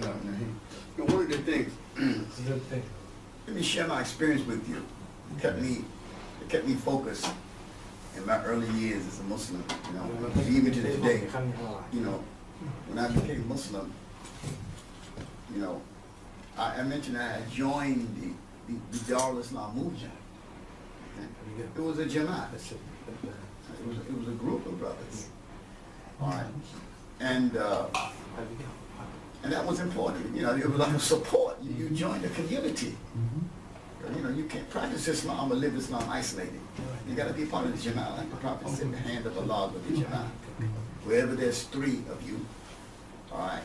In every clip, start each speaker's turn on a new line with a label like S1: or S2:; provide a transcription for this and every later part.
S1: One of the things, let me share my experience with you. It kept me focused in my early years as a Muslim, you know, even to this day. You know, when I became Muslim, you know, I mentioned I had joined the Al-Islam movement. Okay? It was a Jamaat. It was a group of brothers. All right. And that was important. You know, it was like a support. You joined a community. You know, you can't practice Islam or live Islam isolated. You got to be part of the Jamaat. Like the Prophet said, the hand of Allah with the Jamaat. Wherever there's 3 of you, all right,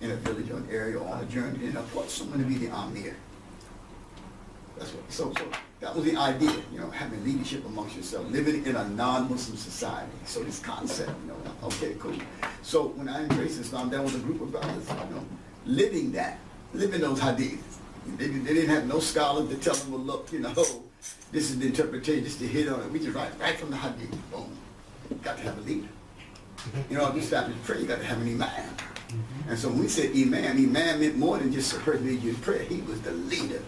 S1: in a village or an area or on a journey, and appoint someone to be the Amir. That's what. So that was the idea. You know, having leadership amongst yourself, living in a non-Muslim society. So this concept, you know, okay, cool. So when I embraced Islam, there was a group of brothers, you know, living those hadiths. They didn't have no scholars to tell them, well, look, you know, this is the interpretation, just to hit on it. We just right from the hadith. Boom. Got to have a leader. You know, if you stop to pray, you got to have an Imam. And so when we said Imam meant more than just a person who did prayer. He was the leader.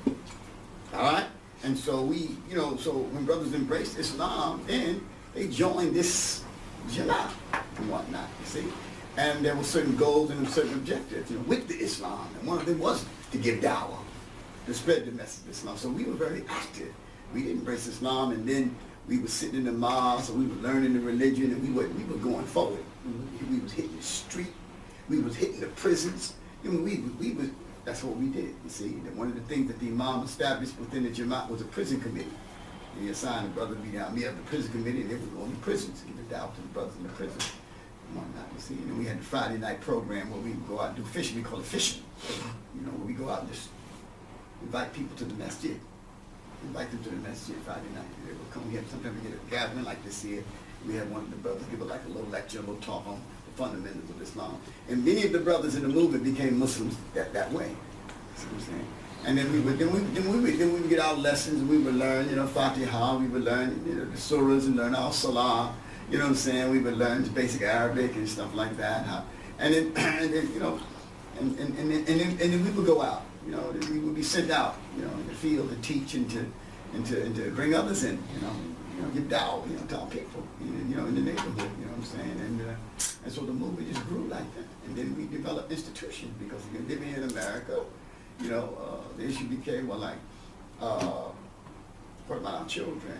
S1: All right? And so we, you know, so when brothers embraced Islam, then they joined this Jamaat and whatnot, you see? And there were certain goals and certain objectives, you know, with the Islam. And one of them was to give dawah, to spread the message of Islam. So we were very active. We didn't embrace Islam, and then we were sitting in the mosque, and we were learning the religion, and we were going forward. We was hitting the street. We was hitting the prisons. You know, we was, that's what we did, you see. And one of the things that the Imam established within the Jamaat was a prison committee. And he assigned a brother to be down there of the prison committee, and they would go in the prisons, give it out to the brothers in the prison and whatnot, you see. And then we had the Friday night program where we would go out and do fishing. We call it fishing. You know, where we go out and just invite people to the masjid. Invite them to the masjid Friday night. They would come here. Sometimes we get a gathering like this here. We had one of the brothers give a little lecture, a little talk on the fundamentals of Islam. And many of the brothers in the movement became Muslims that way. See what I'm saying? And then we would get our lessons, and we would learn, you know, Fatiha, we would learn, you know, the surahs, and learn our salah, you know what I'm saying? We would learn basic Arabic and stuff like that. And then you know, and then we would go out, you know, we would be sent out, you know, in the field to teach and to bring others in, you know, give dawah, you know, to our people, you know, in the neighborhood, you know what I'm saying? And so the movement just grew like that. And then we developed institutions, because if you're living in America, you know, the issue became, well, like, what about our children?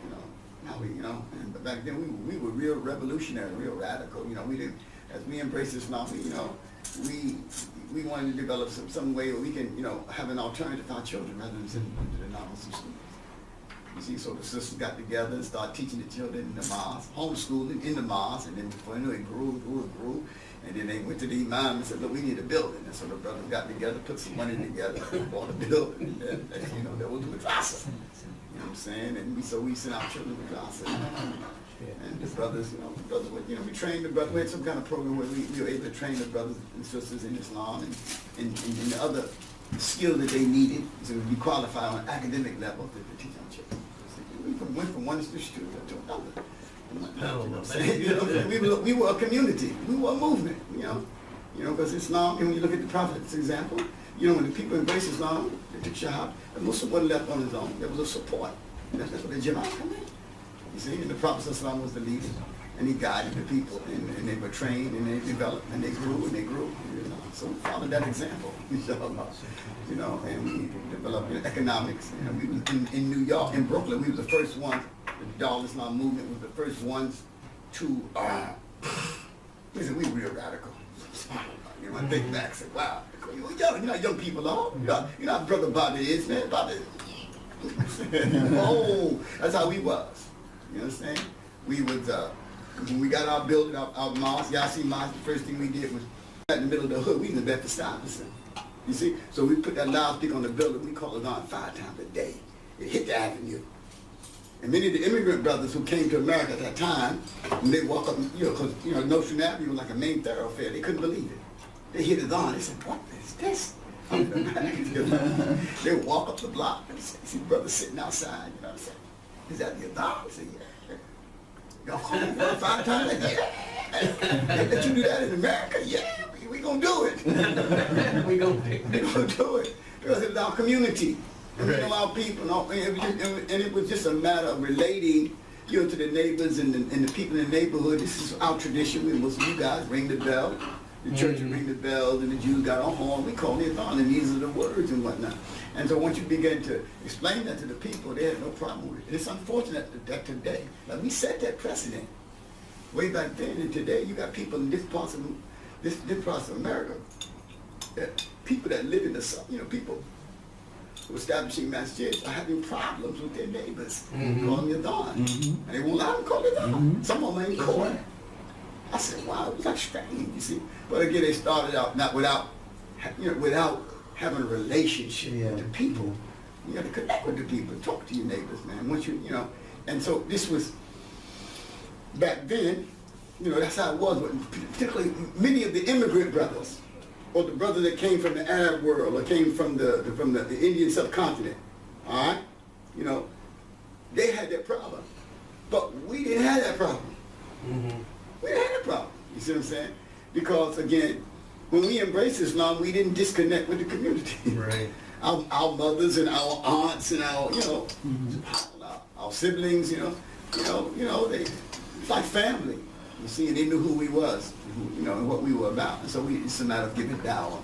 S1: You know, how we, you know, and back then we were real revolutionary, real radical. You know, we didn't, as we embraced Islam, you know, we wanted to develop some way where we can, you know, have an alternative for our children rather than sending them to the non-Muslim schools. You see, so the sisters got together and started teaching the children in the mosque, homeschooling in the mosque, and then before you know it grew. And then they went to the Imam and said, look, we need a building. And so the brothers got together, put some money together, bought a building, and you know, that was the madrasa. You know what I'm saying? And so we sent our children to madrasa. And the brothers, would, you know, we trained the brothers. We had some kind of program where we were able to train the brothers and sisters in Islam and the other skills that they needed to be qualified on an academic level to teach our children. We went from one institution to another. You know, we were a community. We were a movement. You know, because Islam. And when you look at the Prophet's example, you know, when the people embraced Islam, they took Shahab. The Muslim wasn't left on his own. There was a support. And that's where the Jamaat come in. You see, and the Prophet was the leader, and he guided the people, and they were trained, and they developed, and they grew, and they grew. You know, so we followed that example. You know, and we developed economics. You know, we was in New York, in Brooklyn, we were the first ones. The Al-Islam movement was the first ones to. Listen, we were real radical. You know, I think back, say, wow, you know, young people are. You know how Brother Bobby is, man. Bobby. Oh, that's how we was. You understand? We was when we got our building, our mosque, Yasi Mosque. The first thing we did was in the middle of the hood. We was in Bedford-Stuyvesant. You see, so we put that loudspeaker on the building. We called it on 5 times a day. It hit the avenue. And many of the immigrant brothers who came to America at that time, when they walk up, you know, because you know Nostrand Avenue was like a main thoroughfare. They couldn't believe it. They hit it on. They said, "What is this?" They would walk up the block and see the brothers sitting outside. You know what I'm saying? Is that the Adhan? I said, yeah. Y'all call me 5 times? Yeah. They let you do that in America? Yeah, we gonna do it.
S2: We gonna pick
S1: They don't do it because it's our community. And
S2: Right.
S1: you know, our people, and it was just a matter of relating, you know, to the neighbors and the people in the neighborhood. This is our tradition. We Muslim, you guys ring the bell. The church would ring the bell, and the Jews got on horn. We call it on, and these are the words and whatnot. And so once you begin to explain that to the people, they had no problem with it. It's unfortunate that today, like we set that precedent way back then, and today you got people in this parts of America, that people that live in the south, you know, people who are establishing masjids are having problems with their neighbors, calling it Adhan. And they won't allow them to call it Adhan. Some of them ain't calling. I said, wow, it was like strange, you see. But again, they started out not without having a relationship with the people. You have to connect with the people, talk to your neighbors, man. Once you know, and so this was back then. You know, that's how it was. Particularly many of the immigrant brothers, or the brothers that came from the Arab world, or came from the Indian subcontinent. All right, you know, they had that problem, but we didn't have that problem. We didn't have that problem. You see what I'm saying? Because again, when we embraced Islam, we didn't disconnect with the community.
S2: Right.
S1: Our mothers and our aunts and our, you know, our siblings, you know, they it's like family. You see, and they knew who we was, you know, and what we were about. And so it's a matter of giving dawah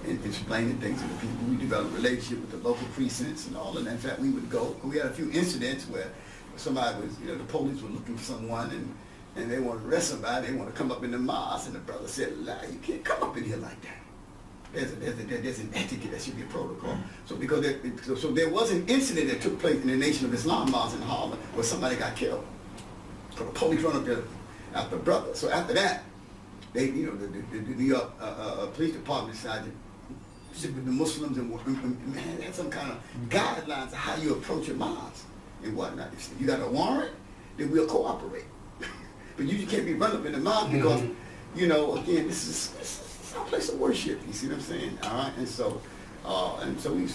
S1: and explaining things to the people. We developed a relationship with the local precincts and all of that. In fact, we would go. We had a few incidents where somebody was, you know, the police were looking for someone and they wanted to arrest somebody. They want to come up in the mosque, and the brother said, "You can't come up in here like that. There's an etiquette, that should be a protocol." So so there was an incident that took place in the Nation of Islam mosque in Harlem where somebody got killed. So the police run up there after the brother. So after that, they, you know, the New York Police Department decided to sit with the Muslims and man, had some kind of guidelines of how you approach a mosque and whatnot. If you got a warrant, then we'll cooperate. But you just can't be run up in the mosque because, you know, again, this is our place of worship. You see what I'm saying? All right, and so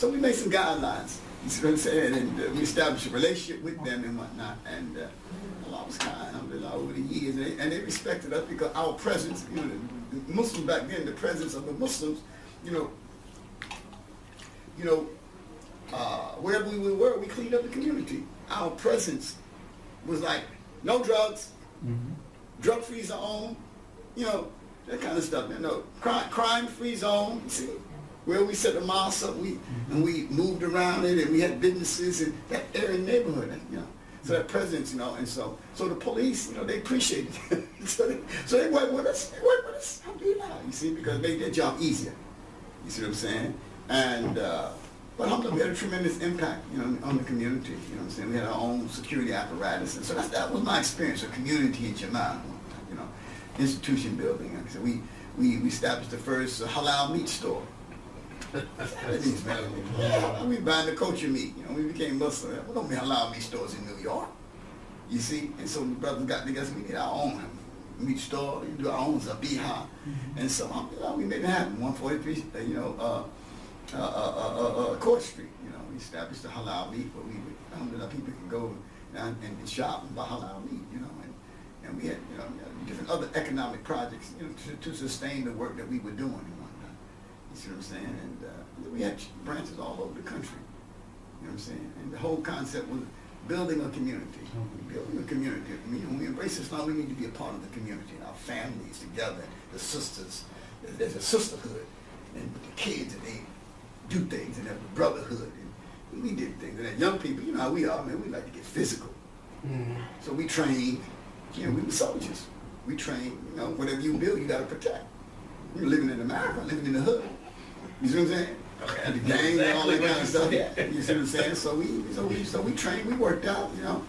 S1: we made some guidelines. You see what I'm saying? And we established a relationship with them and whatnot. And Allah was kind, alhamdulillah, over the years, and they respected us because our presence, you know, the Muslims back then, the presence of the Muslims, you know, wherever we were, we cleaned up the community. Our presence was like no drugs. Drug-free zone, you know, that kind of stuff. You know, crime-free zone. You see, where we set the mosque up, and we moved around it, and we had businesses in that area neighborhood. You know, so that presence, you know, and so the police, you know, they appreciated it. so they work with us. They work with us. Alhamdulillah, you see, because they made their job easier. You see what I'm saying? And but alhamdulillah, we had a tremendous impact, you know, on the community. You know what I'm saying? We had our own security apparatus, and so that was my experience of community in Jamaica. You know, institution building. Like I said, we established the first halal meat store. We buying the kosher meat. You know, we became Muslim. We don't be halal meat stores in New York. You see, and so the brothers got together. We need our own meat store. We do our own zabiha, and so alhamdulillah, we made it happen. 143, you know. Court Street, you know, we established the halal meat where we would, alhamdulillah, people can go and shop and buy halal meat, you know, and we had, you know, different other economic projects, you know, to sustain the work that we were doing and whatnot. You see what I'm saying? And we had branches all over the country, you know what I'm saying? And the whole concept was building a community. Building a community. I mean, when we embrace Islam, we need to be a part of the community, our families together, the sisters. There's a sisterhood, and with the kids, and they do things, and have a brotherhood, and we did things. And as young people, you know how we are, man, we like to get physical. So we trained, you know, we were soldiers. We trained, you know, whatever you build, you got to protect. You're living in America, living in the hood. You see what I'm saying? And the gangs and all that kind of stuff. You see what I'm saying? So we trained, we worked out, you know.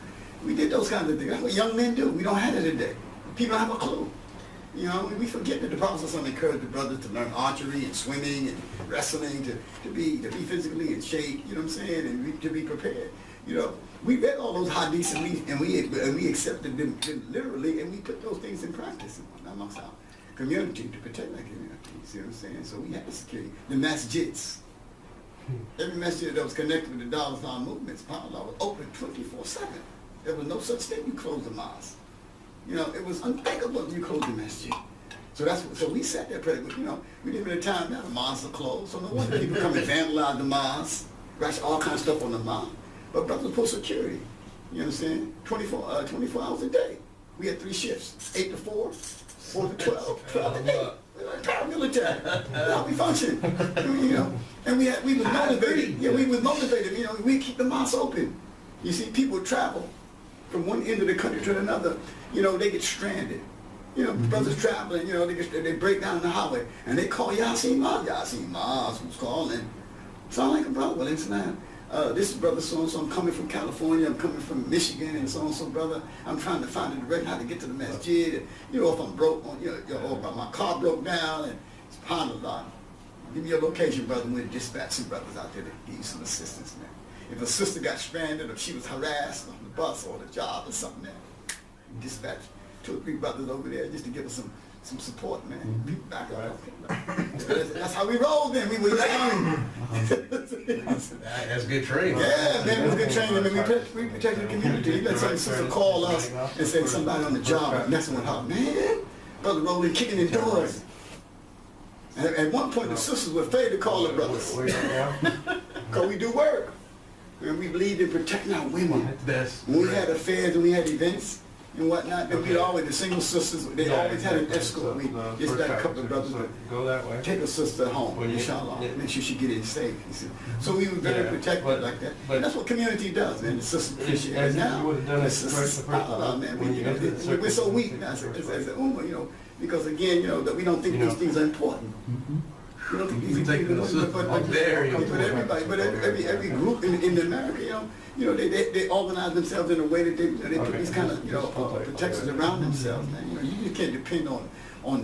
S1: We did those kinds of things. That's what young men do. We don't have it today. People don't have a clue. You know, we forget that the Prophet encouraged the brothers to learn archery and swimming and wrestling to be physically in shape. You know what I'm saying, and to be prepared. You know, we read all those hadiths and we accepted them literally, and we put those things in practice amongst our community to protect that community. You see what I'm saying? So we had the security, the masjids. Every masjid that was connected with the Dar Islam movement, subhanAllah, was open 24/7. There was no such thing. You closed the mosque. You know, it was unthinkable if you closed the masjid. So we sat there pretty good, you know. We live in a time now, the mosques are closed, so no wonder people come and vandalize the mosques, rush all kinds of stuff on the mosque. But brothers put security, you understand? 24 hours a day. We had 3 shifts, 8 to 4, 4 to 12, 12 to 8. We're like paramilitary. That's how we function, you know. And we was motivated. Yeah, we was motivated. You know, we keep the mosques open. You see, people travel from one end of the country to another. You know, they get stranded. You know, brothers traveling. You know, they break down the highway and they call Yasin Mas, who's calling. So I'm like, brother, well, it's not. This is brother so-and-so, I'm coming from California, I'm coming from Michigan, and so-and-so, brother. I'm trying to find a direction how to get to the masjid. And, you know, if I'm broke, or if my car broke down, and it's subhanallah. Give me your location, brother. We'll dispatch some brothers out there to give you some assistance, man. If a sister got stranded, or if she was harassed on the bus or the job or something, man, dispatch 2 or 3 brothers over there just to give us some support, man. People back up. That's how we rolled then. We were young.
S2: That's good training.
S1: Yeah, man, it was good training. I mean, we protected the community. You let some sister call us and say somebody on the job was messing with her. Man, brother rolling, kicking in doors. And at one point, the sisters were afraid to call the brothers. Because we do work. And we believed in protecting our women. When we had affairs and we had events and whatnot, then we'd always, the single sisters, they always had an escort. We just got a couple of brothers to
S3: go that way.
S1: Take a sister home, inshallah. Make sure she get in safe. You see. So we were very protected like that. And that's what community does, man. The sisters appreciate it now. Man, we're so weak now as a ummah, you know, because again, you know, that we don't think these things are important. You don't think these things are important, but every group in America, you know, they organize themselves in a way that they put these kind of, you know, protections around themselves, man. You know, you just can't depend on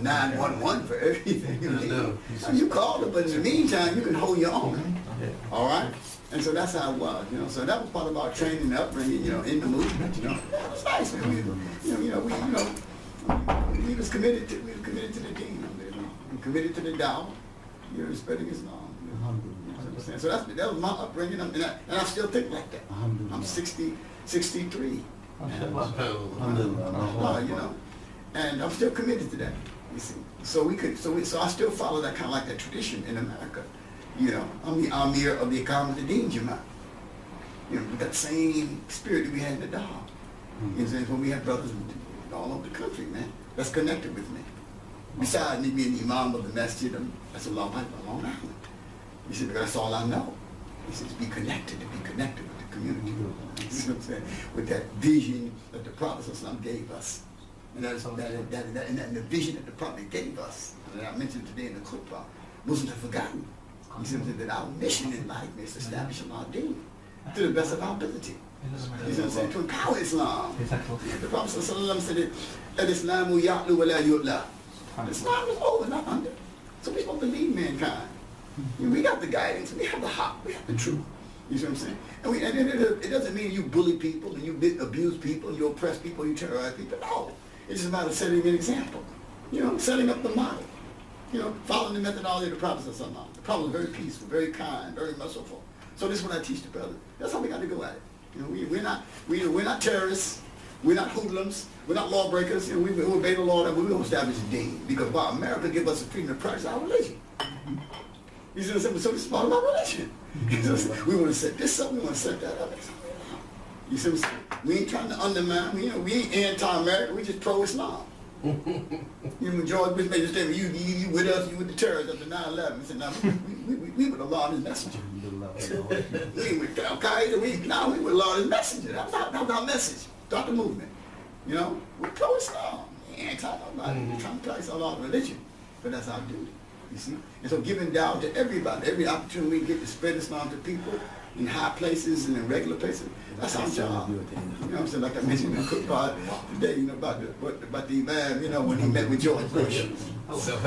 S1: 911 for everything. You know, you call it, but in the meantime, you can hold your own. All right. And so that's how it was, you know. So that was part of our training and upbringing, you know, in the movement, you know. That was nice, man. We was committed to the deen, we committed to the dawah, you know, spreading Islam. So that was my upbringing, and I still think like that. I'm 63. You know, and I'm still committed to that. You see, so I still follow that kind of like that tradition in America. You know, I'm the Amir of the Iqamat Deen Jamaat. You know, with that same spirit that we had in the dawah. You know, when we have brothers all over the country, man, that's connected with me. Besides me being the Imam of the masjid, that's a long island. He said, that's all I know. He said, to be connected with the community. You know what I'm saying? With that vision that the Prophet gave us. And the vision that the Prophet gave us, that I mentioned today in the khutbah, Muslims have forgotten. He said that our mission in life is to establish Al-Amin to the best of our ability. You know what I'm saying? To empower Islam. The Prophet said, Al-Islamu ya'lu wa la yu'la. Islam is over, not under. So we're supposed to lead mankind. You know, we got the guidance, we have the haq, we have the truth. You see what I'm saying? And it doesn't mean you bully people and you abuse people and you oppress people, you terrorize people. No. It's just about setting an example. You know, setting up the model. You know, following the methodology of the Prophet. The Prophet was very peaceful, very kind, very merciful. So this is what I teach the brothers. That's how we got to go at it. You know, we're not terrorists. We're not hoodlums. We're not lawbreakers. You know, we obey the law that we don't establish a deen. Because while America gives us the freedom to practice our religion. You see what I'm saying? So this is part of our religion. We want to set this up, we want to set that up. You see what I'm saying? We ain't trying to undermine, we ain't anti-American, we just pro-Islam. You know, George Bush made the statement, you with us, you with the terrorists after 9/11. He said, no, we with Allah and His messenger. We ain't with Al-Qaeda, we with Allah and His messenger. That was our message. Start the movement. You know, we're pro-Islam. We ain't anti-nobody. We're trying to practice Allah's religion. But that's our duty. You see? And so giving dawah to everybody, every opportunity we get to spread Islam to people in high places and in regular places, that's our job. You know what I'm saying? Like I mentioned in the khutbah today, you know, about the Imam, you know, when he met with George Bush. That's what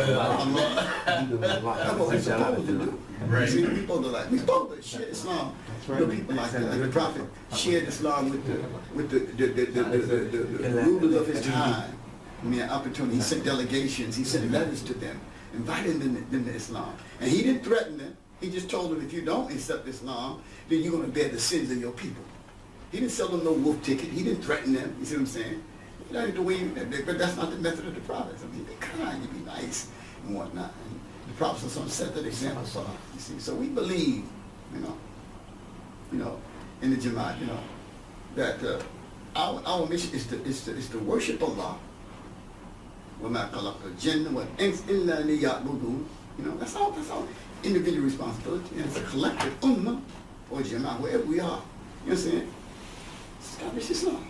S1: we're supposed to do. Right. See, we're supposed to share Islam. You know, people like that, like the Prophet shared Islam with the rulers of his time. I mean, opportunity. He sent delegations, he sent letters to them, inviting them to Islam. And he didn't threaten them. He just told them, if you don't accept Islam, then you're going to bear the sins of your people. He didn't sell them no wolf ticket. He didn't threaten them. You see what I'm saying? the way but that's not the method of the Prophet. I mean, be kind, you be nice and whatnot. And the Prophet set that example for us, you see. So we believe, in the Jamaat, that our mission is to worship Allah. وَمَا خَلَقْتُ الْجِنَّ وَالْإِنسَ إِلَّا لِيَعْبُدُونَ. That's our individual responsibility. And it's a collective ummah or Jamaat, wherever we are. You know what I'm saying? Establish Islam.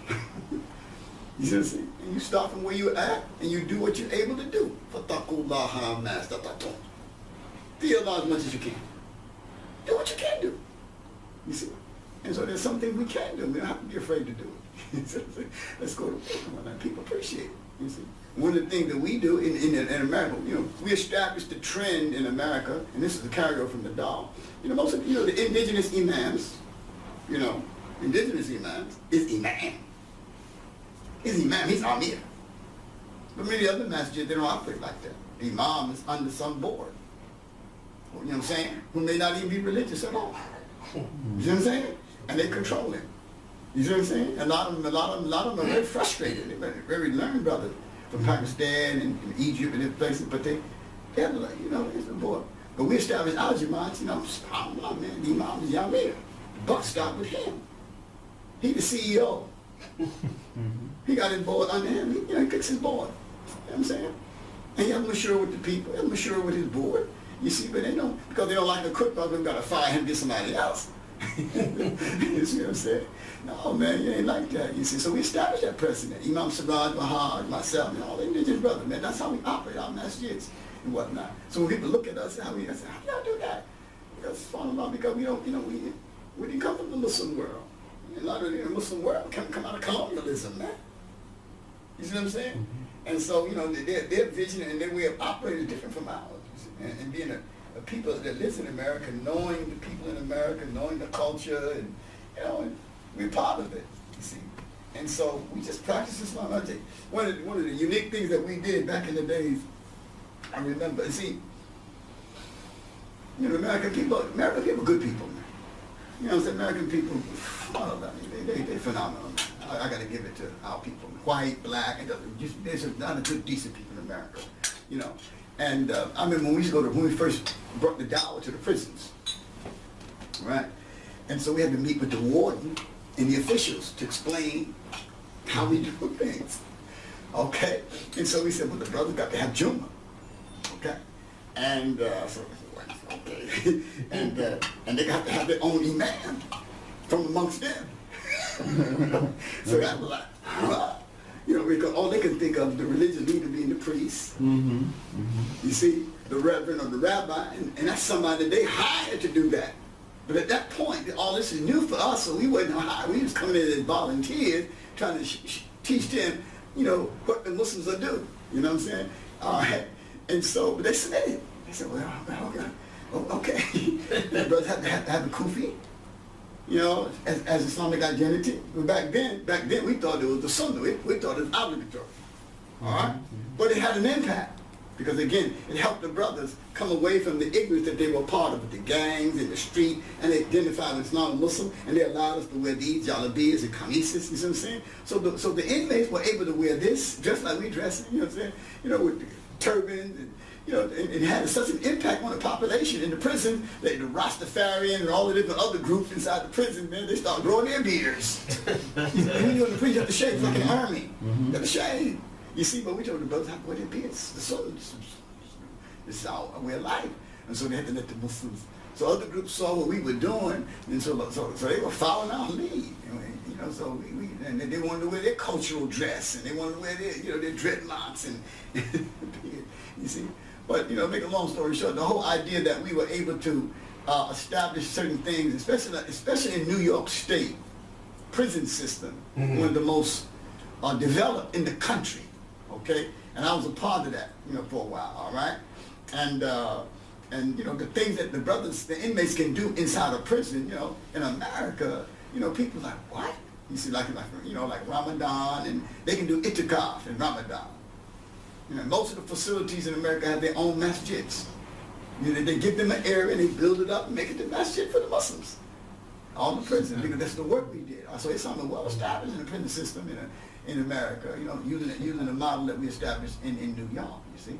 S1: You see what I'm saying? And you start from where you're at and you do what you're able to do. فَاتَّقُوا اللَّهَ مَا اسْتَطَعْتُمْ. Fear Allah as much as you can. Do what you can do. You see? And so there's something we can do. We don't have to be afraid to do it. Let's go to people. People appreciate it. You see? One of the things that we do in America, we established the trend in America, and this is the carryover from the Dawah. Most of the indigenous imams, indigenous imams is imam. He's imam, he's amir. But many other masjids, they don't operate like that. The imam is under some board. You know what I'm saying? Who may not even be religious at all. You know what I'm saying? And they control him. You see what I'm saying? A lot of them are very frustrated. They're very learned brothers from Pakistan and Egypt and different places, but they have it's the board. But we established our Jamaat, subhanAllah, man, the Imam is Yamir. The buck stopped with him. He the CEO. He got his board under him. He picks his board. You know what I'm saying? And he has mature with the people. He has mature with his board. You see, but they don't, because they don't like a cook, they've got to fire him to get somebody else. You see what I'm saying? No, man, you ain't like that. You see, so we established that precedent. Imam Siraj, Mahad, myself, and all the indigenous brothers, man. That's how we operate our masjids and whatnot. So when people look at us, how do y'all do that? Because we don't, we didn't come from the Muslim world. A lot of the Muslim world come out of colonialism, man. You see what I'm saying? Mm-hmm. And so, their vision and their way of operating is different from ours. And being a people that lives in America, knowing the people in America, knowing the culture, and and we're part of it, you see. And so we just practice Islam. One of the unique things that we did back in the days, I remember, see, American people good people, man. You know what I'm saying? American people, they're phenomenal, man. I got to give it to our people, white, black, and there's a lot of good, decent people in America, And I remember when we first brought the dawah to the prisons, right? And so we had to meet with the warden and the officials to explain how we do things, okay? And so we said, well, the brothers got to have Jummah, okay? And okay, and they got to have their own imam from amongst them. So that was like, because all they can think of the religious leader being the priest. Mm-hmm. Mm-hmm. You see, the reverend or the rabbi, and that's somebody that they hired to do that. But at that point, all this is new for us, so we wasn't hired. We was coming in as volunteers, trying to teach them, what the Muslims will do. You know what I'm saying? All right. And so, but they said it. They said, okay. The brothers have to have a kufi. As Islamic identity. But back then we thought it was the Sunnah. We thought it was obligatory. All right? But it had an impact. Because again, it helped the brothers come away from the ignorance that they were part of, the gangs in the street, and they identified as Islam Muslim, and they allowed us to wear these jalabiyas and kamises, you see what I'm saying? So the inmates were able to wear this, just like we dress, you know what I'm saying? With turbans, and it had such an impact on the population in the prison that the Rastafarian and all the different other groups inside the prison, man, they start growing their beards. When you're in the prison, you have to shave like an army. You have to shave. You see, but we told the brothers how to wear their beards. This is our way of life. And so they had to let the Muslims. So other groups saw what we were doing, and so they were following our lead. So and they wanted to wear their cultural dress, and they wanted to wear their dreadlocks, and you see. But make a long story short, the whole idea that we were able to establish certain things, especially in New York State prison system, one of the most developed in the country. Okay, and I was a part of that, for a while. All right, and the things that the inmates can do inside a prison, in America, people like, what? You see, like Ramadan, and they can do itikaf in Ramadan. Most of the facilities in America have their own masjids. They give them an area and they build it up and make it the masjid for the Muslims. All the prisons, because that's the work we did. So it's something well established in the prison system, in America, you know, using the model that we established in New York, you see.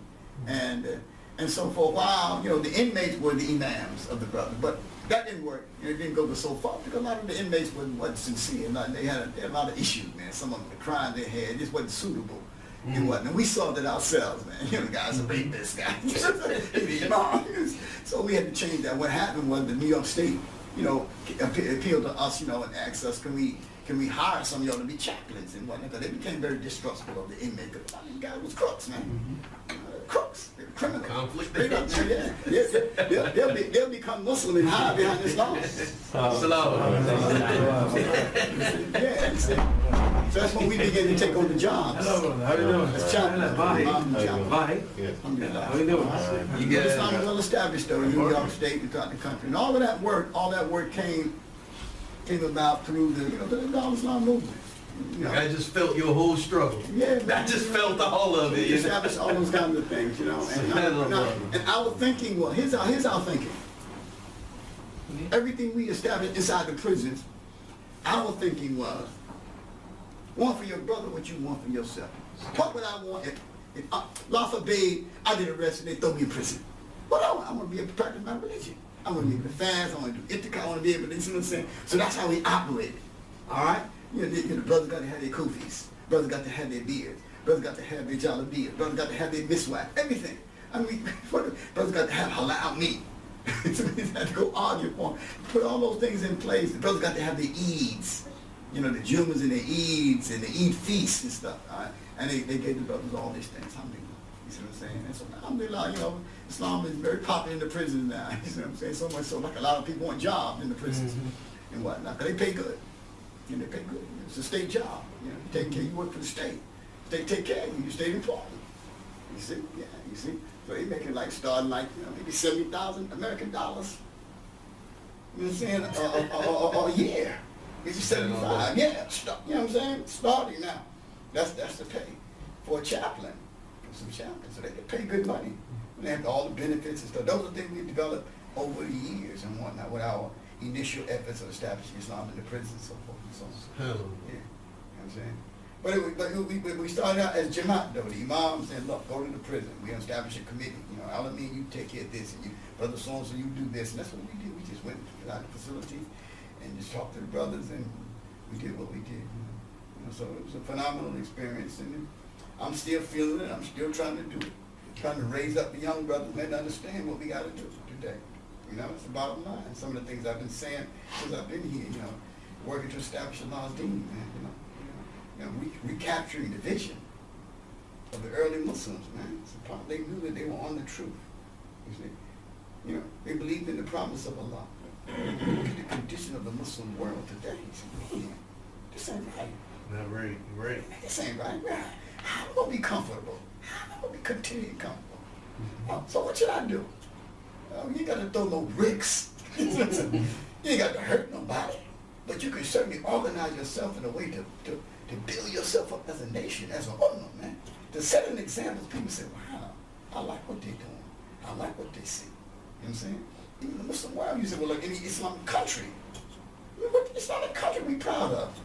S1: And so for a while, you know, the inmates were the imams of the brother, but that didn't work. You know, it didn't go so far because a lot of the inmates wasn't sincere. They had a lot of issues, man. Some of them, the crime they had just wasn't suitable. It wasn't. And we saw that ourselves, man. You know, the guy's a rapist guy. So we had to change that. What happened was the New York State, you know, appealed to us, you know, and asked us, can we hire some of y'all to be chaplains and whatnot? Because they became very distrustful of the inmate. Because a lot of the guys was crooks, man. Crooks, criminals.
S2: Conflict.
S1: They'll become Muslim and hide behind Islam. Yeah, you see. So that's when we began to take on the jobs.
S3: Hello, brother. How you doing?
S1: As chaplains.
S3: Bye.
S1: Bye.
S3: How you doing?
S2: You
S1: But Islam
S2: get
S1: is well established though in New York State and throughout the country. And all that work came about through the Al-Islam movement. You know.
S2: I just felt your whole struggle.
S1: Yeah,
S2: I just felt all of it.
S1: we established all those kinds of things, you know. And our thinking was, here's our thinking. Everything we established inside the prisons, our thinking was, want for your brother what you want for yourself. What would I want if Allah forbid, I get arrested and they throw me in prison? What I want to be able to practice my religion. I want to be able to fast, I want to do itikaf, I want to be able to, you know what I'm saying? So that's how we operated, all right? You know, the brothers got to have their kufis, brothers got to have their beards, brothers got to have their jalabiyas, brothers got to have their miswak, everything. I mean, brothers got to have halal meat. So we had to go argue for, put all those things in place. The brothers got to have their Eids, you know, the Jumas and the Eids and the Eid feasts and stuff, all right? And they gave the brothers all these things, alhamdulillah. You see what I'm saying? And so, alhamdulillah, you know, Islam is very popular in the prisons now. You see what I'm saying? So much so, like a lot of people want jobs in the prisons and whatnot, because they pay good. And they pay good. It's a state job. You know, you take care, you work for the state. State take care of you, you state employee. You see? Yeah, you see? So they making like starting like, you know, maybe 70,000 American dollars. You know what I'm saying? A year. It's 75. Yeah, you know what I'm saying? Starting now. That's the pay for a chaplain. For some chaplains. So they pay good money. And they have all the benefits and stuff. Those are things we developed over the years and whatnot with our initial efforts of establishing Islam in the prisons and so forth and so on.
S2: Hell.
S1: Yeah, you know what I'm saying? But we started out as Jamaat though. The Imam said, look, go to the prison. We established a committee. You know, Al-Amin, you take care of this, and you, brother so-and-so, you do this. And that's what we did. We just went out the facility and just talked to the brothers, and we did what we did. You know, so it was a phenomenal experience, and I'm still feeling it. I'm still trying to do it. Trying to raise up the young brothers and understand what we got to do today. You know, it's the bottom line. Some of the things I've been saying since I've been here, you know, working to establish Allah's deen, man, you know, recapturing the vision of the early Muslims, man. They knew that they were on the truth. You see, you know, they believed in the promise of Allah. Look at the condition of the Muslim world today. You see, man, this ain't right.
S2: Not right, right.
S1: This ain't right. How am I gonna be comfortable? How am I gonna be continuing comfortable? So what should I do? You ain't got to throw no bricks. You ain't got to hurt nobody. But you can certainly organize yourself in a way to build yourself up as a nation, as an ummah, man. To set an example, people say, wow, I like what they're doing. I like what they see. You know what I'm saying? Even the Muslim world, you say, well, look, any Islamic country. What Islamic country we proud of?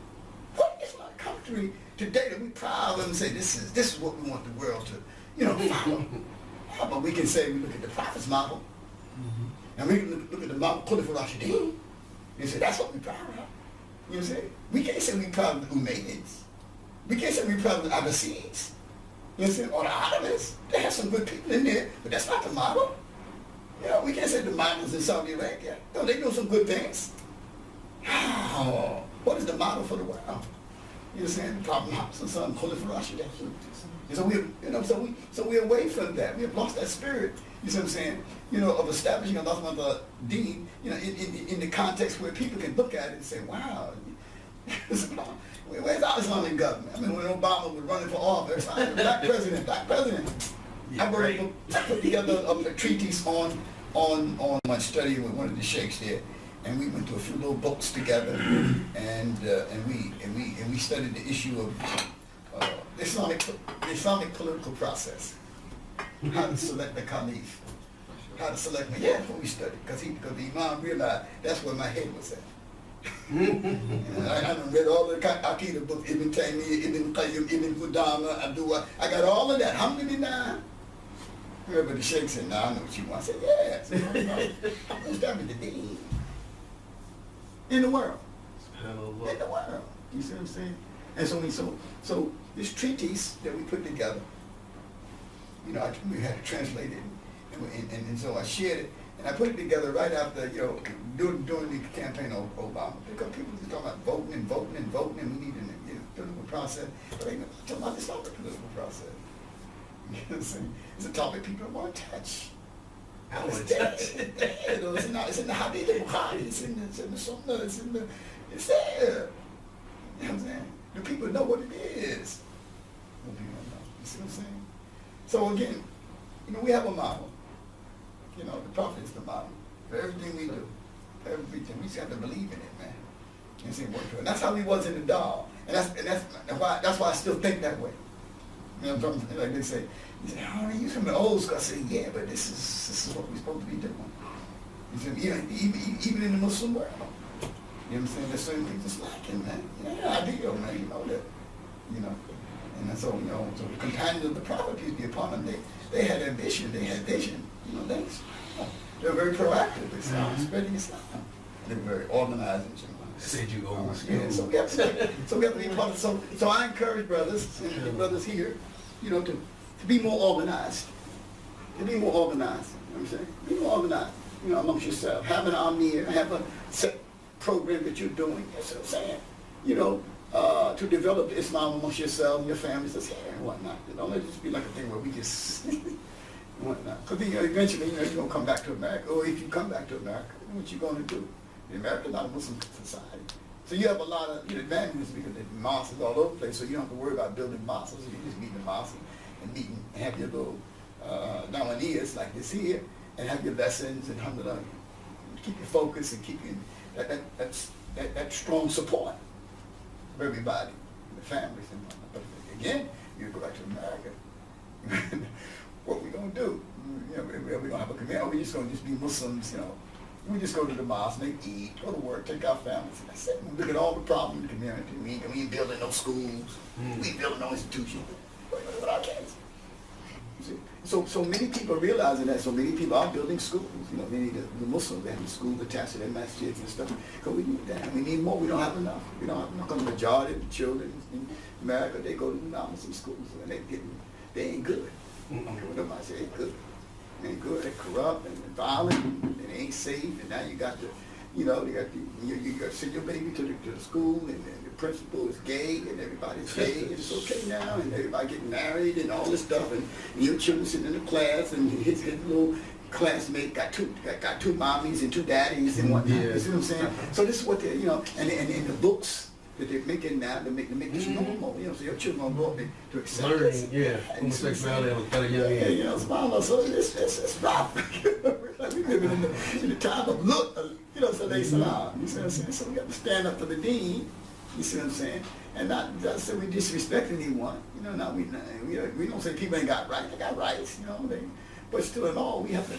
S1: What Islamic country today that we proud of and say, this is what we want the world to, you know, follow? But we can say, we look at the Prophet's model. And we look at the Mount Khalifa Rashidin and say, that's what we're proud of. You know what I'm saying? We can't say we're proud of the Umayyads. We can't say we're proud of the Abbasids. You know what I'm saying? Or the Ottomans. They have some good people in there, but that's not the model. You know, we can't say the models in Saudi Arabia. No, they do some good things. Oh, what is the model for the world? You know what I'm saying? The Prophet Muhammad's son, Khalifa Rashidin. And so we, you know, so we're away from that. We have lost that spirit. You see what I'm saying? You know, of establishing Allah's deen, you know, in the context where people can look at it and say, wow, where's our Islamic government? I mean, when Obama was running for office, black president.
S2: Yeah,
S1: I put together a treatise on my study with one of the sheikhs there, and we went through a few little books together, and we studied the issue of the Islamic political process. How to select the caliph, how to select me. Yeah, that's what we studied, because the Imam realized that's where my head was at. I done read all the Aqidah books, Ibn Taymiyyah, Ibn Qayyim, Ibn Qudama, Abdul. I got all of that. How many now? Remember the Sheikh said, "Nah, I know what you want." I said, "Yeah." I said, "No, establish the deen in the world, in the world." You see what I'm saying? And so this treatise that we put together, you know, we had to translate it, and so I shared it, and I put it together right after, you know, during the campaign of Obama, because people were talking about voting, and we need a, you know, political process, but they don't talk about this not the political process. You know what I'm saying? It's a topic people don't want to touch. It's dead. It's in the Hadith of Bukhari, it's in the Sunnah, it's there. You know what I'm saying? The people know what it is. The people don't know. You see what I'm saying? So again, you know, we have a model. You know, the Prophet is the model for everything we do. Everything. We just have to believe in it, man. And see, work to it. And that's how we was in the dog. And that's why I still think that way. You know, like they say, "Oh, you from the old school." I say, "Yeah, but this is what we're supposed to be doing." You see, even in the Muslim world. You know what I'm saying? There's certain things that's lacking, man. Yeah, ideal, man. You know that. You know. And so, you know, so the companions of the Prophet, peace be upon them, they had ambition, they had vision. You know, they were very proactive with spreading Islam. They were very organized and
S2: Said you old school.
S1: yeah, so we have to be part of. So I encourage brothers and brothers here, you know, to be more organized. To be more organized. You know what I'm saying? Be more organized. You know, amongst yourself. Have an Al-Amin, have a set program that you're doing. That's what I'm saying. You know, to develop Islam amongst yourself and your families that's here and whatnot. Don't let it just be like a thing where we just whatnot. Because eventually, you know, you're gonna come back to America. Or if you come back to America, what you gonna do? America is not a Muslim society. So you have a lot of advantages because the mosques is all over the place, so you don't have to worry about building mosques. You just meet in the mosque and have your little dawaniyas like this here, and have your lessons and alhamdulillah, keep your focus and keep you that strong support for everybody, the families and whatnot. But again, you go back to America. What we gonna do? You know, we gonna have a community. We just gonna be Muslims, you know. We just go to the mosque, make eat, go to work, take our families. And that's it. We look at all the problems in the community. We ain't building no schools. We ain't building no institutions. With our kids. So many people are realizing that. So many people are building schools. You know, the Muslims, they have schools attached to their masjids and stuff. Because we need that. We need more. We don't have enough. We don't have enough. Because the majority of the children in America, they go to the non-Muslim schools. And they ain't good. What am I saying? Ain't good. Ain't good, they're corrupt and violent, and they ain't safe, and now you got you got to send your baby to the school, and the principal is gay, and everybody's gay, and it's okay now, and everybody getting married, and all this stuff, and your children sitting in the class, and his little classmate got two mommies and two daddies and whatnot.
S3: Yeah.
S1: You see what I'm saying? So this is what they, you know, and the books that they're making now to make this normal, you know, so your children gonna grow up to accept this.
S3: Learning, yeah, homosexuality at a young age.
S1: You know, subhanAllah, so it's rough. Like we living in the time of look, you know, so they salam. You see what I'm saying? So we got to stand up for the deen, you see what I'm saying? And not say we disrespect anyone, you know, we don't say people ain't got rights, they got rights, you know, but still in all, we have to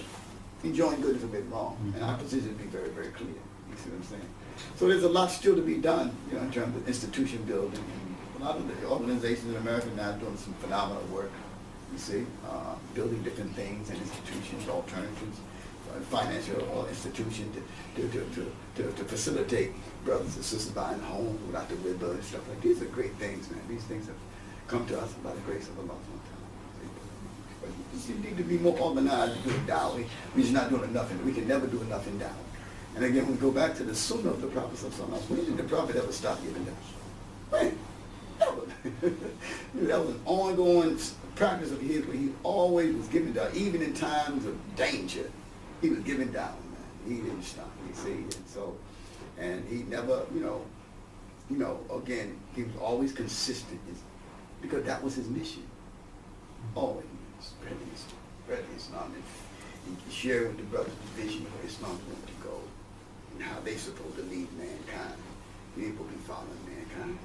S1: be joined good if a bit wrong. And our position be very, very clear, you see what I'm saying? So there's a lot still to be done, you know, in terms of institution building. And a lot of the organizations in America now are doing some phenomenal work, you see, building different things and institutions, alternatives, financial institutions to facilitate brothers and sisters buying homes without the riba and stuff like that. These are great things, man. These things have come to us by the grace of Allah. But you need to be more organized and do it dawah. We're just not doing enough, and we can never do enough in dawah. And again, we go back to the sunnah of the Prophet. When did the Prophet ever stop giving dawah? When? Ever. That was an ongoing practice of his where he always was giving dawah, even in times of danger. He was giving dawah, man. He didn't stop. You see, and he never, again, he was always consistent because that was his mission. Always spreading Islam and sharing with the brothers the vision of where Islam wanted to go and how they supposed to lead mankind. We ain't supposed to be following mankind.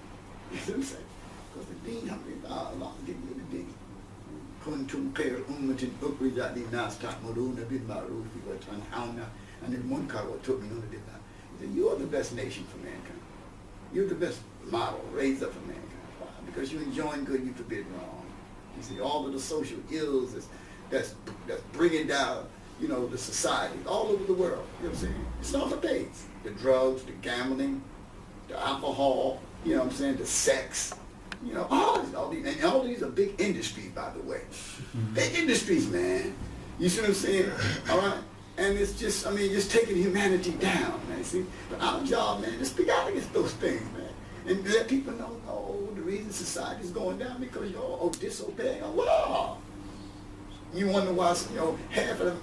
S1: You see what I'm saying? Because the deen, Allah gave you the deen. كنتم خير أمة أخرجت للناس تأمرون بالمعروف وتنهون عن المنكر وتؤمنون بالله. He said, you are the best nation for mankind. You're the best model raised up for mankind. Why? Because you're enjoying good, you forbid wrong. You see, all of the social ills that's bringing down, you know, the society all over the world. You know what I'm saying? It's all for pays. The drugs, the gambling, the alcohol, you know what I'm saying, the sex, you know, all these are big industries, by the way. Big industries, man. You see what I'm saying? All right? And it's just, I mean, just taking humanity down, man. See? But our job, man, is speak out against those things, man. And let people know, oh, the reason society is going down because you're all disobeying Allah. You wonder why, you know, half of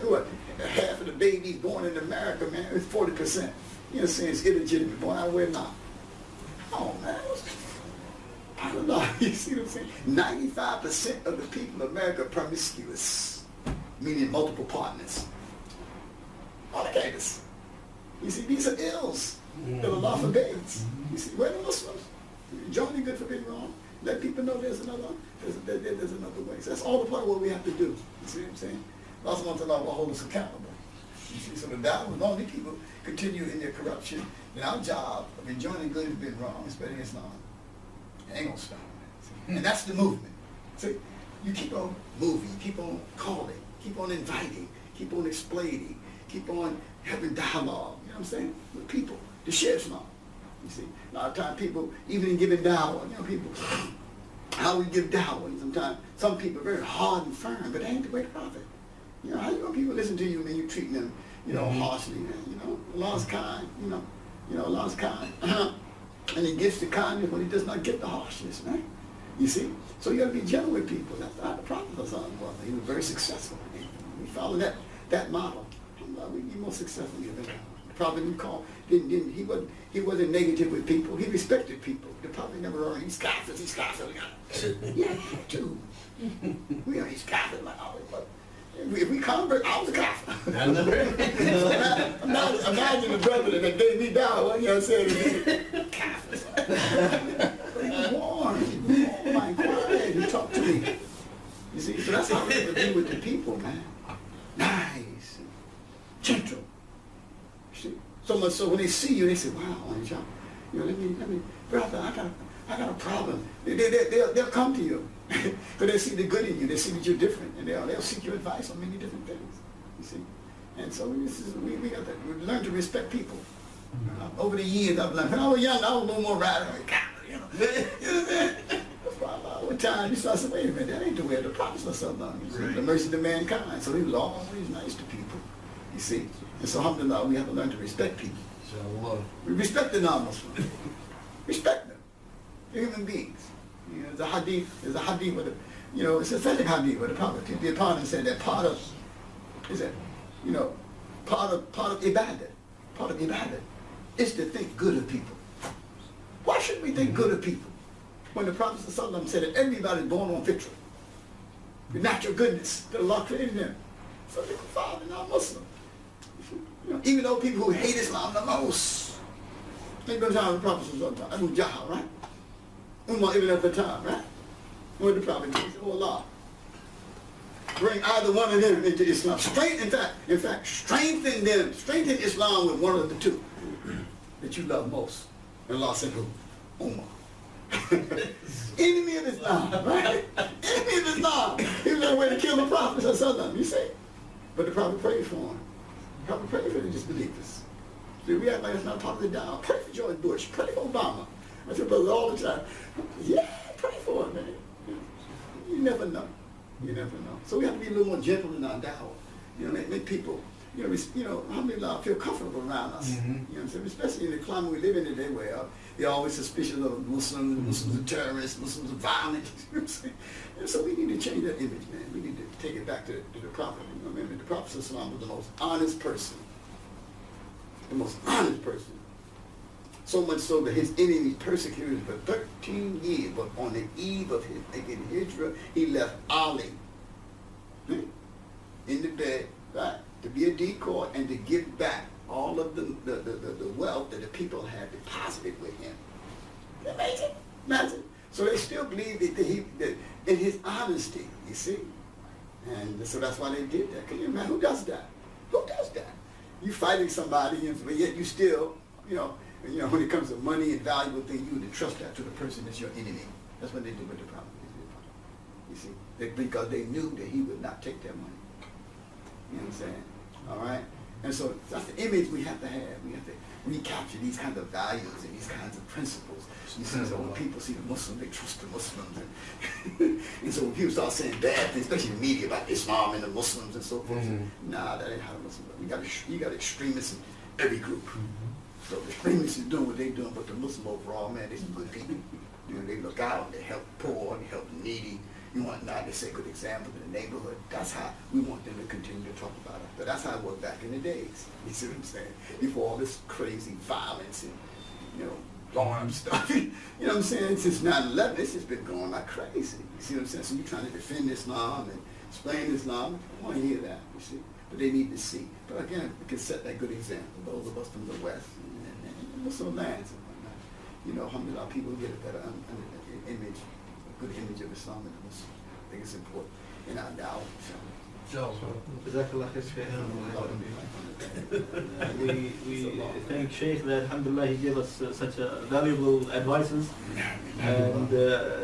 S1: the babies born in America, man, it's 40%. You know what I'm saying? It's illegitimate. Born out where not. Oh, man. I don't know. You see what I'm saying? 95% of the people in America are promiscuous, meaning multiple partners. Fornicators. You see, these are ills that Allah forbids. You see, we're the Muslims. Joining good, forbidden wrong. Let people know there's another way. So that's all the part of what we have to do. You see what I'm saying? Also want to Allah will hold us accountable. You see, so the da'wah, as long as people continue in their corruption, then our job of enjoying good and forbidden wrong, spreading Islam, it ain't gonna stop. See? And that's the movement. See, you keep on moving, you keep on calling, keep on inviting, keep on explaining, keep on having dialogue, you know what I'm saying, with people to share Islam. You see, a lot of times people, even in giving dawah, you know, people, how we give dawah, sometimes some people are very hard and firm, but they ain't the way to profit. You know, how you want people listen to you and then you treat them, you know, harshly, man, you know, Allah's kind, you know, Allah's kind. And he gives the kindness when he does not get the harshness, man. You see? So you got to be gentle with people. That's how the Prophet was. He was very successful. We follow that model. We'd be more successful than the Prophet didn't call. He wasn't negative with people. He respected people. The Prophet never heard he's kafir. Yeah, too. We are he's kafir like always. But if we convert, I was a kafir. Imagine the brother that gave me down. You know what I'm saying? Kafir. But he was warm. Oh my God, he talked to me. You see, so that's how we have to be with the people, man. Nice, gentle. You see, so much so when they see you, they say, "Wow, you know, let me, brother, I got a problem." They'll come to you because they see the good in you. They see that you're different, and they'll seek your advice on many different things. You see, and so we got to learn to respect people. Over the years, I've learned. When I was young, I was a little more radical. You know. One time you start saying, wait a minute, that ain't the way of the Prophet or something. Right. The mercy to mankind. So he was always nice to people. You see? And so alhamdulillah, we have to learn to respect people. We respect the non-Muslims. Respect them. They're human beings. You know, there's a hadith with you know, it's a authentic hadith where the Prophet, the opponent said that part of ibadah is to think good of people. Why should we think good of people? When the Prophet ﷺ said that everybody's born on fitra, the natural goodness that Allah created them. So they're father, not Muslim. You know, even though people who hate Islam the most, they go down to the Prophet ﷺ, Abu Jahl, right? Umar ibn al-Khattab, right? What the Prophet says, oh Allah, bring either one of them into Islam. In fact, strengthen them, strengthen Islam with one of the two that you love most. And Allah said, who? Umar. Enemy of Islam, right? Enemy of Islam. He was on the way to kill the Prophet or something, you say. But the Prophet prayed for him. The Prophet prayed for the disbelievers. See, we act like it's not part of the down. Pray for George Bush. Pray for Obama. I tell brothers all the time, yeah, pray for him, man. You never know. You never know. So we have to be a little more gentle in our dawah. You know, make people, alhamdulillah, feel comfortable around us. You know what I'm saying? Especially in the climate we live in today where they're always suspicious of Muslims, Muslims are terrorists, Muslims are violent. You know what I'm saying? And so we need to change that image, man. We need to take it back to the Prophet. You know, remember, the Prophet was the most honest person. The most honest person. So much so that his enemies persecuted him for 13 years. But on the eve of his hijrah, he left Ali in the bed, right, to be a decoy and to give back all of the wealth that the people had deposited with him. Amazing. Imagine. So they still believe that in his honesty, you see. And so that's why they did that. Can you imagine? Who does that? Who does that? You fighting somebody, but yet you still You know, when it comes to money and valuable things, you would entrust that to the person that's your enemy. That's what they do with the prophet. You see, because they knew that he would not take their money. You know what I'm saying? All right? And so that's the image we have to have. We have to recapture these kinds of values and these kinds of principles. You see, so when people see the Muslims, they trust the Muslims. And so when people start saying bad things, especially in the media about Islam and the Muslims and so forth, nah, that ain't how the Muslims are. You got extremists in every group. So the extremists is doing what they're doing, but the Muslim overall, man, they're some good people. You know, they look out, they help the poor, they help the needy. You want not to set good example in the neighborhood. That's how we want them to continue to talk about it. But that's how it was back in the days. You see what I'm saying? Before all this crazy violence and, armed stuff. You know what I'm saying? Since 9/11, this has been going like crazy. You see what I'm saying? So you're trying to defend Islam and explain Islam. I want to hear that, you see. But they need to see. But again, we can set that good example. Those of us from the West and Muslim lands and whatnot. Alhamdulillah, people get a better image. Good image of Islam and the Muslim. I think it's important in our da'wah.
S4: Jazakallah khair. We thank Sheikh that alhamdulillah he gave us such valuable advices, and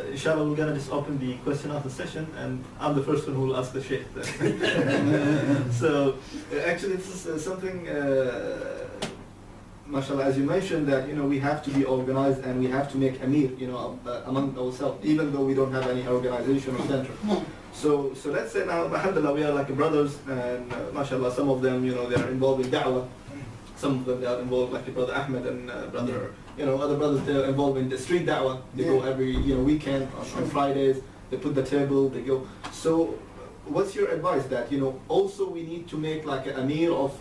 S4: inshallah we're gonna just open the question after session, and I'm the first one who will ask the Sheikh. So actually this is something mashallah, as you mentioned, that we have to be organized and we have to make amir, among ourselves, even though we don't have any organization or center. So let's say now, alhamdulillah, we are like brothers, and mashallah, some of them, they are involved in da'wah. Some of them, they are involved, like brother Ahmed and brother, other brothers, they're involved in the street da'wah. They go every, weekend on Fridays. They put the table. They go. So, what's your advice that also we need to make like an amir of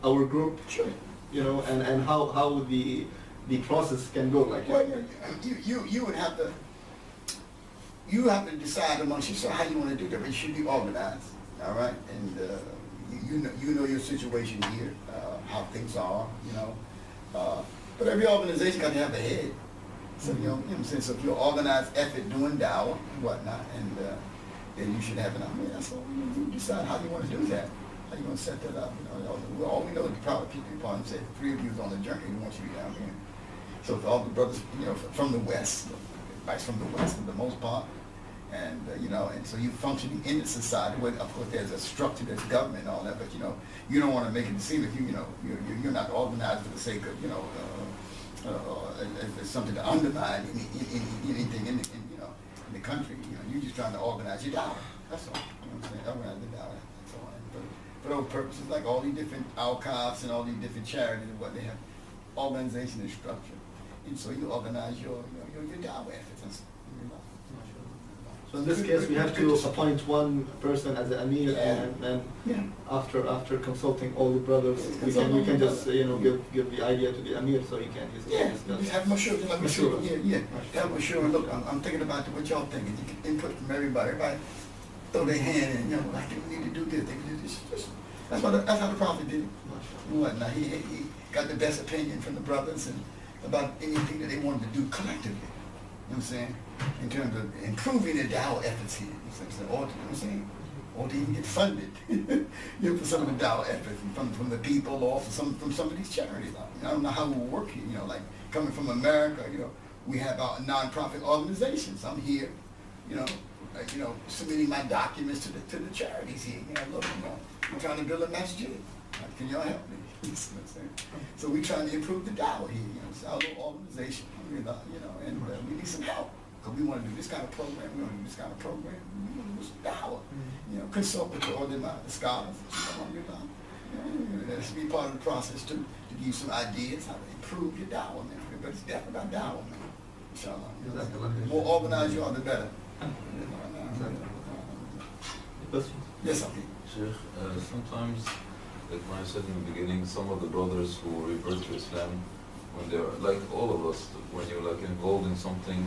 S4: our group?
S1: Sure.
S4: And how the process can go like.
S1: Well, you would have to. You have to decide amongst yourself how you want to do that. It should be organized, all right? And you know your situation here, how things are, But every organization got to have a head. So you know what I'm saying. So if you're organized effort doing da'wah and whatnot, and then you should have an amir. That's all. You decide how you want to do that. How you want to set that up? All we know is probably people and say 3 of you is on the journey. We want you down here. So if all the brothers, from the West. Advice from the West for the most part, and and so you functioning in the society where, of course, there's a structure, there's government and all that, but you don't want to make it seem like you're not organized for the sake of as something to undermine anything in the country. You're just trying to organize your da'wah. That's all. What I'm saying, organize the da'wah. That's all. For those purposes, like all these different al-Qafs and all these different charities and what they have, organization and structure. And so you organize your da'wah efforts.
S4: So in this case, we have to appoint one person as an amir, and then after consulting all the brothers, we can just give the idea to the amir so he can discuss.
S1: Just have mashur, like mashur. Have mashur. Look, I'm thinking about what y'all thinking. You get input from everybody. Everybody throw their hand in. Like we need to do this. They can do this. That's how the prophet did it. Whatnot. He got the best opinion from the brothers and about anything that they wanted to do collectively. You know what I'm saying? In terms of improving their da'wah efforts here. You know what I'm saying? Or to even get funded for some of the da'wah efforts from the people or from some of these charities. I don't know how it will work here. Like coming from America, we have our non-profit organizations. I'm here, submitting my documents to the charities here. Look, I'm trying to build a masjid. Can y'all help me? You see what I'm saying? So we're trying to improve the da'wah here. It's our little organization, and we need some help. Because we want to do this kind of program, we want to do this kind of program, we want to do some da'wah. Consult with the scholars. That's be part of the process too, to give you some ideas how to improve your da'wah, man. But it's definitely about da'wah, man. Inshallah. The more organized you are, the better. Yes, I mean.
S5: Sheikh, sometimes, like when I said in the beginning, some of the brothers who revert to Islam, when they're like all of us, when you're like involved in something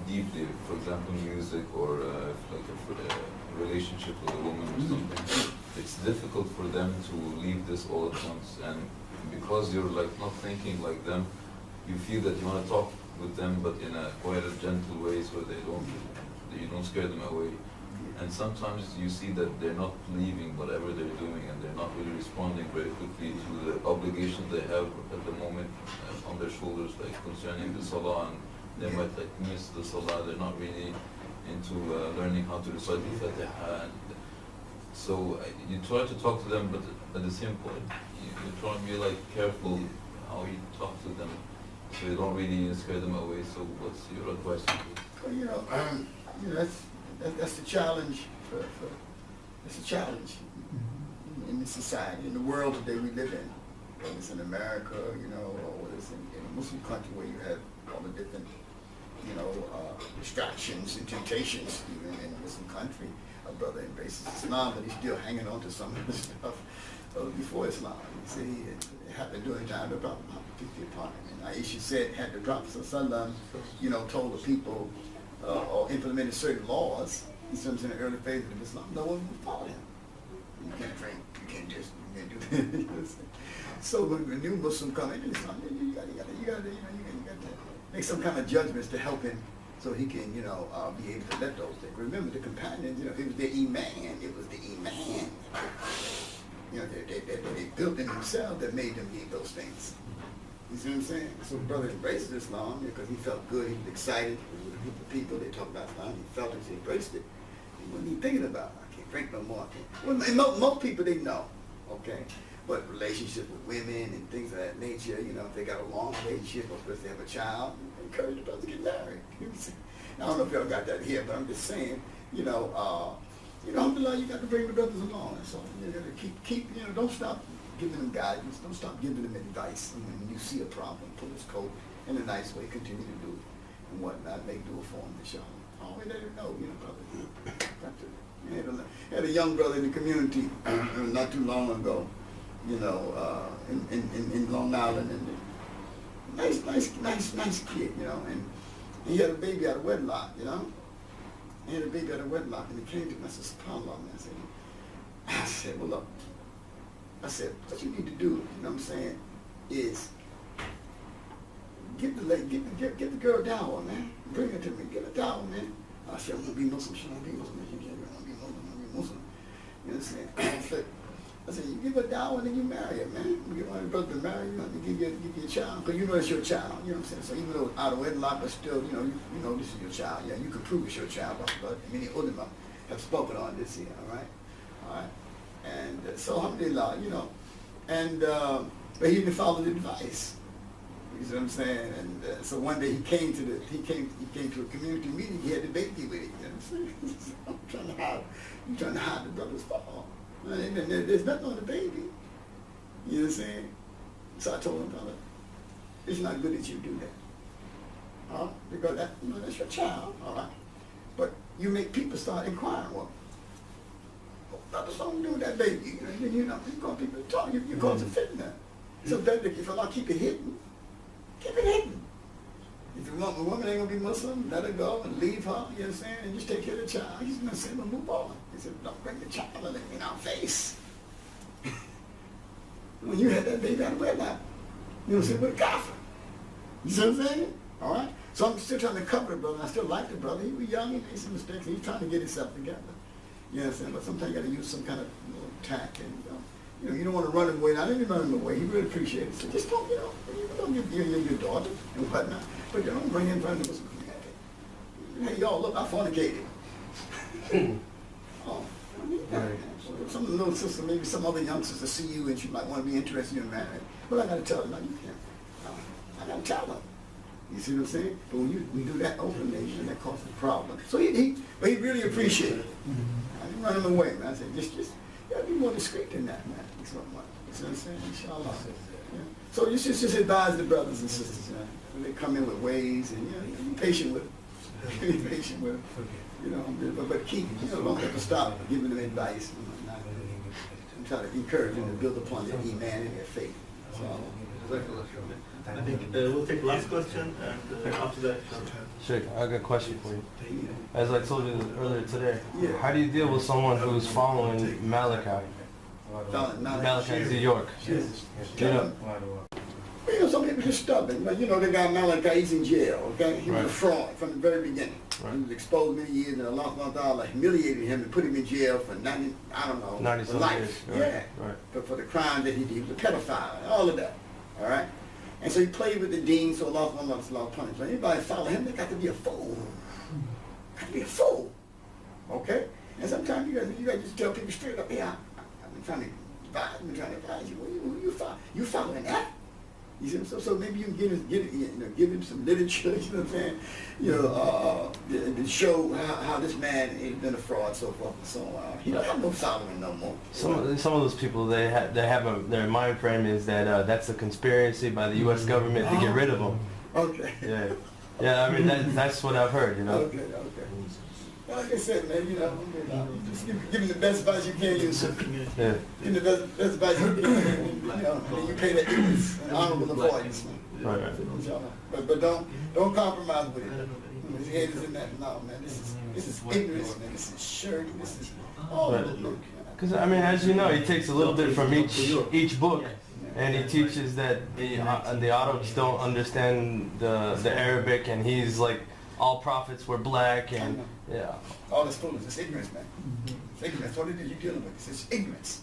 S5: deeply, for example, music or like a relationship with a woman or something, it's difficult for them to leave this all at once. And because you're like not thinking like them, you feel that you want to talk with them, but in a quite a gentle way, so you don't scare them away. And sometimes you see that they're not leaving whatever they're doing, and they're not really responding very quickly to the obligations they have at the moment on their shoulders, like concerning the salah, and they might like miss the salah. They're not really into learning how to recite the Fatiha. And so you try to talk to them, but at the same point, you try to be like careful how you talk to them, so you don't really scare them away. So what's your advice?
S1: Well, that's the challenge it's a challenge in the society, in the world today we live in. Whether it's in America, or whether it's in a Muslim country where you have all the different, distractions and temptations, even in a Muslim country. A brother embraces Islam, but he's still hanging on to some of the stuff before Islam. You see, it happened during the time of the Prophet Muhammad, peace be upon him. And Aisha said, had the Prophet ﷺ, told the people or implemented certain laws, in the early phases of Islam, no one would follow him. You can't drink, you can't do that. So when the new Muslim come into Islam, you got to make some kind of judgments to help him, so he can, be able to let those things. Remember, the companions, it was their Imam. It was the Imam. They built in themselves that made them need those things. You see what I'm saying? So the brother embraced Islam because he felt good, he was excited. There was a group of people, they talked about Islam, he felt it, he embraced it. He wasn't even thinking about it. I can't drink no more. Well, most people, they know, okay? But relationships with women and things of that nature, if they got a long relationship, or if they have a child, encourage the brother to get married. I don't know if y'all got that here, but I'm just saying, alhamdulillah, you got to bring the brothers along. So you got to keep, don't stop giving them guidance, don't stop giving them advice. And when you see a problem, pull his coat in a nice way, continue to do it and whatnot, make do it for him, inshallah. Always let him know, brother. Had a young brother in the community not too long ago, in Long Island, and nice kid, and he had a baby out of wedlock, He had a baby out of wedlock, and he came to me, I said, SubhanAllah, man. I said, well, look, what you need to do, is give the girl down, man. Bring her to me, give her down, man. I said, I'm gonna be Muslim, she don't be Muslim, I'm gonna be Muslim. You understand? I said, you give her down and then you marry her, man. You get one of your brothers to marry you, and give you a child, because it's your child, you know what I'm saying? So even though it's out of wedlock, but still, this is your child. Yeah, you can prove it's your child, but many ulama have spoken on this here, all right? And so alhamdulillah, but he didn't follow the advice. You see what I'm saying? And so one day he came to a community meeting. He had the baby with him. You know what I'm saying? So I'm trying to hide the brother's fault. There's nothing on the baby. You know what I'm saying? So I told him, brother, it's not good that you do that. Because that's your child, all right? But you make people start inquiring, well, brother's don't do that baby. You call people to talk, you cause a fitna. So better if Allah keep it hidden, keep it hidden. If you want, the woman ain't gonna be Muslim, let her go and leave her, you know what I'm saying, and just take care of the child. He's gonna say, well, move on. He said, don't bring the child in our face. When you had that baby out of wedlock, you know what I'm saying, with a kafir. You see what I'm saying? All right? So I'm still trying to cover the brother. I still like the brother. He was young, he made some mistakes, he's trying to get himself together. You know what I'm saying? But sometimes you gotta use some kind of tact, and you don't want to run him away. I didn't run him away. He really appreciated it. So just don't, don't give your daughter and whatnot. But don't bring him in front of Muslim community. Hey, y'all, look, I fornicated. Some little sister, maybe some other young sister see you and she might want to be interested in marriage. But I got to tell her, no, you can't. I got to tell her. You see what I'm saying? But when you do that openly, and that causes a problem. So he really appreciated it. I didn't run him away, man. I said, just you gotta be more discreet than that, man. You see what I'm saying? Inshallah. Yeah. So you should just advise the brothers and sisters, man. When they come in with ways, and be patient with them. Be patient with them. But keep, don't ever stop giving them advice. And try to encourage them to build upon their iman and their faith. So,
S6: I think we'll take the last question, and after that,
S3: Sheikh, I got a question for you. As I told you earlier today,
S1: Yeah.
S3: how do you deal with someone who's following Malachi? Malachi Z. York.
S1: Yes. Well, you know, some people are stubborn. But, you know, the guy Malachi, he's in jail, okay? He was a
S3: Right.
S1: fraud from the very beginning.
S3: Right.
S1: He was exposed many years, and Allah humiliated him and put him in jail for 90, I don't know,
S3: 90
S1: for
S3: some
S1: life.
S3: years.
S1: Yeah.
S3: Right. Right.
S1: But for the crime that he did, he was a pedophile, and all of that. All right? And so he played with the dean, so Allah punished him. Anybody follow him, they got to be a fool. Got to be a fool. Okay? And sometimes you got to just tell people straight up, yeah, I've been trying to advise you. You following that? You see, so maybe you can give him some literature, you know what I'm saying? You know, to show how this man has been a fraud, so forth and so on. He don't have no Solomon no more.
S3: Some of those people, their mind frame is that that's a conspiracy by the U.S. government to get rid of them.
S1: Okay.
S3: Yeah. I mean that's what I've heard. You know.
S1: Okay. Like I said, man, you know, just give him the best advice you can, Yusuf.
S3: Yeah.
S1: Give him the best advice you can, and then you pay the ignorance and honorable avoidance, man.
S3: Right.
S1: But don't compromise with it. His head is in that. No, man, this is ignorance, man. This is surety. This is all of it.
S3: Because I mean, as you know, he takes a little bit from each book, and he teaches that the Arabs don't understand the Arabic, and he's like, all prophets were black, and yeah.
S1: All this foolishness, it's ignorance, man. It's ignorance. What it is you're dealing with? It's ignorance.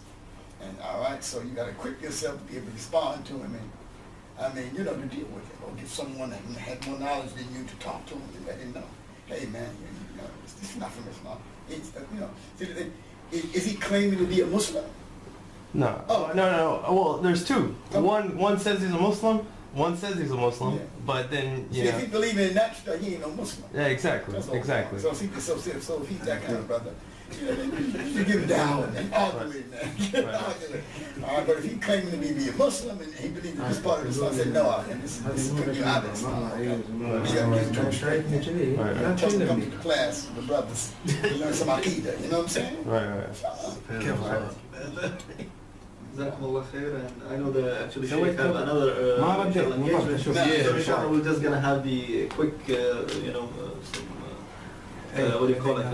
S1: And all right, so you got to equip yourself to be able to respond to him, and I mean, you know, to deal with it, or get someone that had more knowledge than you to talk to him and let him know, hey, man, you know, this is not from Islam. It's, you know, is he claiming to be a Muslim?
S3: No.
S1: Oh,
S3: No. Well, there's two. One says he's a Muslim. One says he's a Muslim,
S1: Yeah.
S3: but then
S1: See, if he believing in that stuff, he ain't no Muslim.
S3: Yeah, exactly.
S1: That's all.
S3: Exactly.
S1: So if he's that kind of brother, you know, you give him down and argue with him, man. All right, but if he claiming to be a Muslim and he believes in this part of Islam, I said, no, this is putting you out of Islam. Okay? You got to get to him straight. Tell him to come to the class with the brothers. Learn some Aqidah, you know what I'm saying?
S3: Right.
S4: Jazakumullah khair, and I know that actually Sheikh have another engagement. So inshallah we're just gonna have the quick, you know, what do you call it?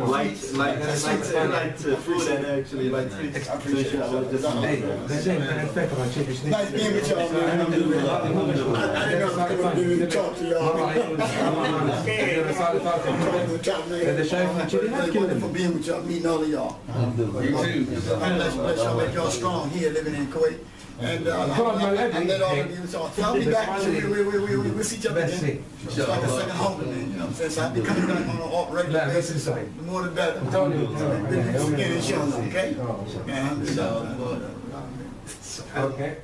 S4: Light food and actually light treats. So inshallah we'll just
S1: Nice being with y'all, man. I didn't know I was going to talk to y'all. Wonderful being with y'all, meeting all of y'all.
S2: You too.
S1: Bless y'all, make y'all strong here living in Kuwait. And I let all of you, so I'll be back. We'll see each other again. It's like a second home to me, you know what I'm saying? So I'll be coming back on a regular basis. The more the better. Again, inshallah, okay?
S2: So,
S1: Okay.